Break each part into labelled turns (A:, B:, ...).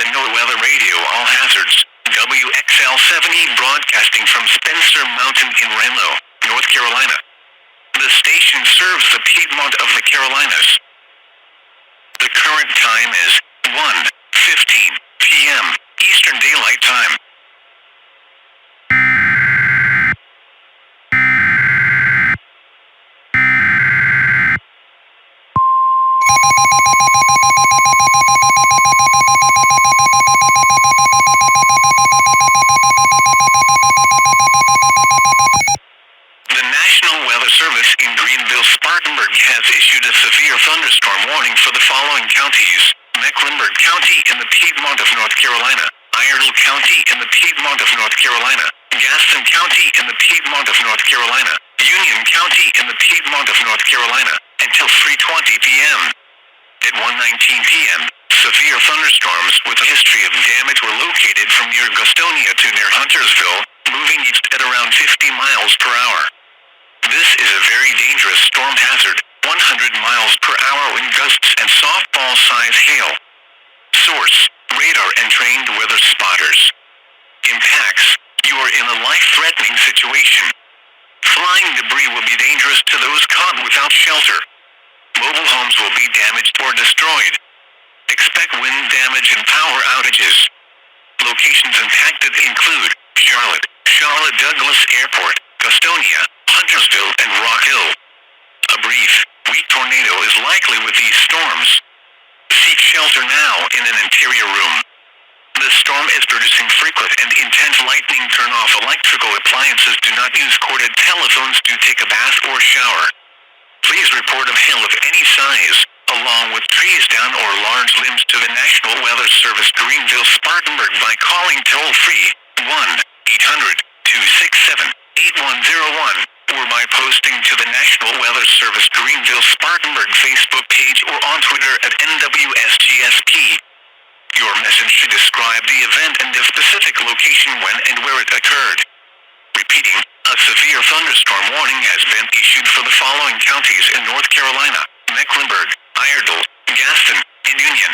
A: the NOAA Weather Radio All Hazards, WXL-70 broadcasting from Spencer Mountain in Renlo, North Carolina. The station serves the Piedmont of the Carolinas. The current time is 1:15 p.m. Eastern Daylight Time. The National Weather Service in Greenville-Spartanburg has issued a severe thunderstorm warning for the following counties: Mecklenburg County in the Piedmont of North Carolina, Iredell County in the Piedmont of North Carolina, Gaston County in the Piedmont of North Carolina, Union County in the Piedmont of North Carolina, until 3:20 p.m. At 1:19 p.m., severe thunderstorms with a history of damage were located from near Gastonia to near Huntersville, moving east at around 50 miles per hour. This is a very dangerous storm hazard, 100 miles per hour wind gusts and softball-size hail. Source: radar and trained weather spotters. Impacts: you are in a life-threatening situation. Flying debris will be dangerous to those caught without shelter. Mobile homes will be damaged or destroyed. Expect wind damage and power outages. Locations impacted include Charlotte Douglas Airport, Gastonia, Huntersville, and Rock Hill. A brief, weak tornado is likely with these storms. Seek shelter now in an interior room. The storm is producing frequent and intense lightning. Turn off electrical appliances. Do not use corded telephones to take a bath or shower. Please report of hail of any size, along with trees down or large limbs, to the National Weather Service Greenville-Spartanburg by calling toll-free 1-800-267-8101 or by posting to the National Weather Service Greenville-Spartanburg Facebook page or on Twitter at NWSGSP. Your message should describe the event and the specific location when and where it occurred. Repeating, a severe thunderstorm warning has been issued for the following counties in North Carolina: Mecklenburg, Iredell, Gaston, and Union.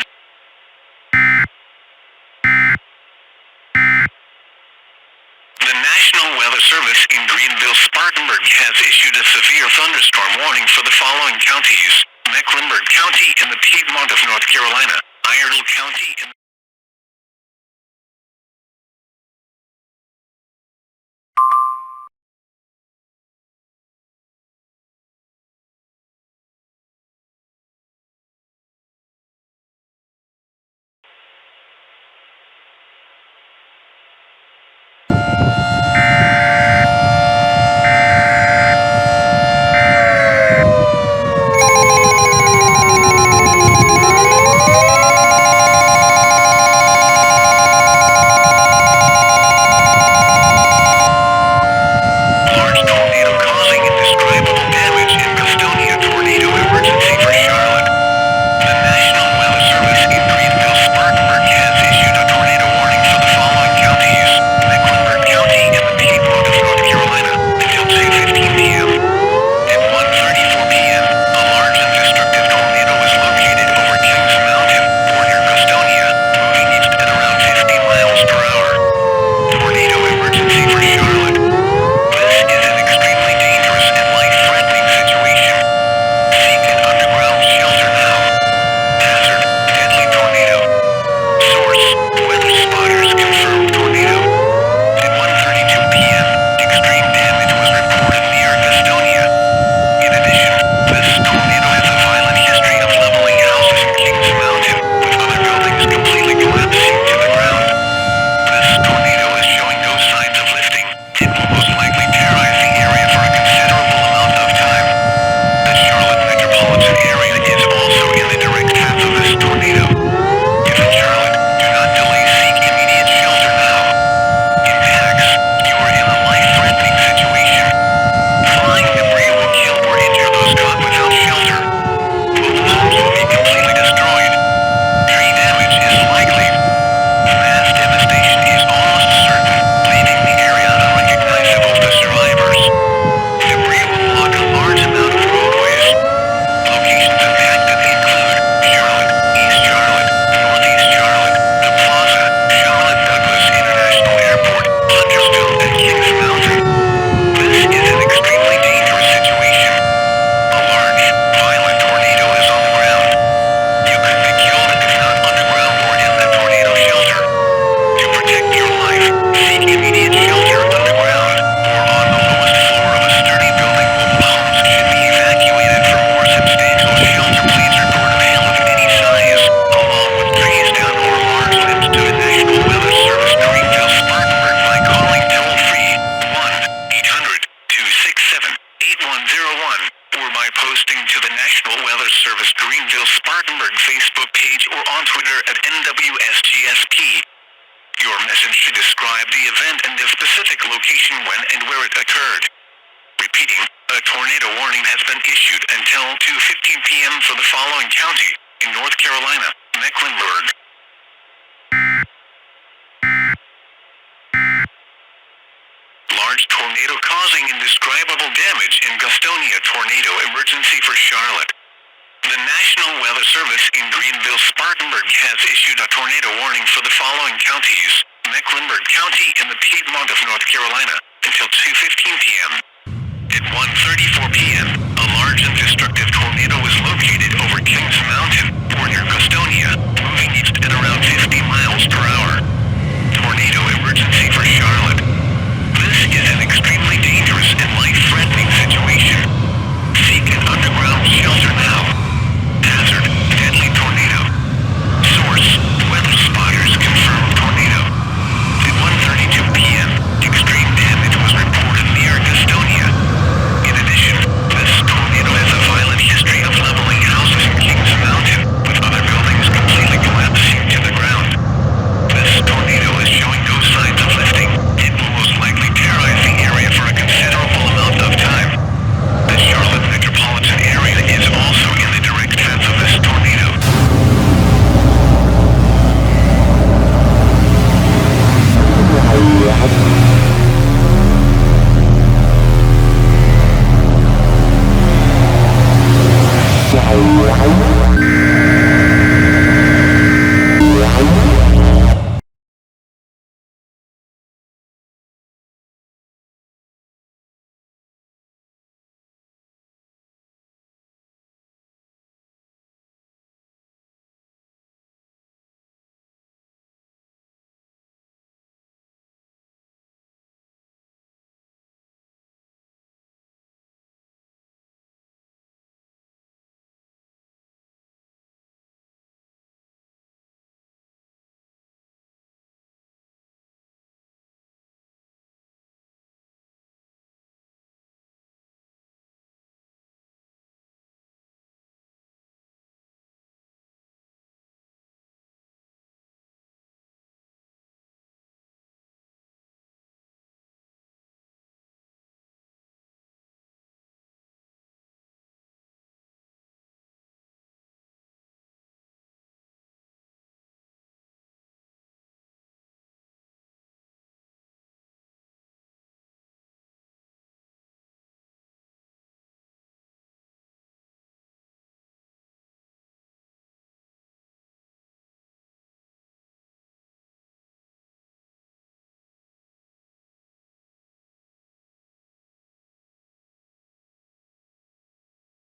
A: The National Weather Service in Greenville-Spartanburg has issued a severe thunderstorm warning for the following counties: Mecklenburg County in the Piedmont of North Carolina, Iredell County in 911, or by posting to the National Weather Service Greenville-Spartanburg Facebook page or on Twitter at NWSGSP. Your message should describe the event and the specific location when and where it occurred. Repeating, a tornado warning has been issued until 2:15 p.m. for the following county in North Carolina: Mecklenburg. Large tornado causing indescribable damage in Gastonia. Tornado emergency for Charlotte. The National Weather Service in Greenville-Spartanburg has issued a tornado warning for the following counties: Mecklenburg County in the Piedmont of North Carolina, until 2:15 p.m. At 1:35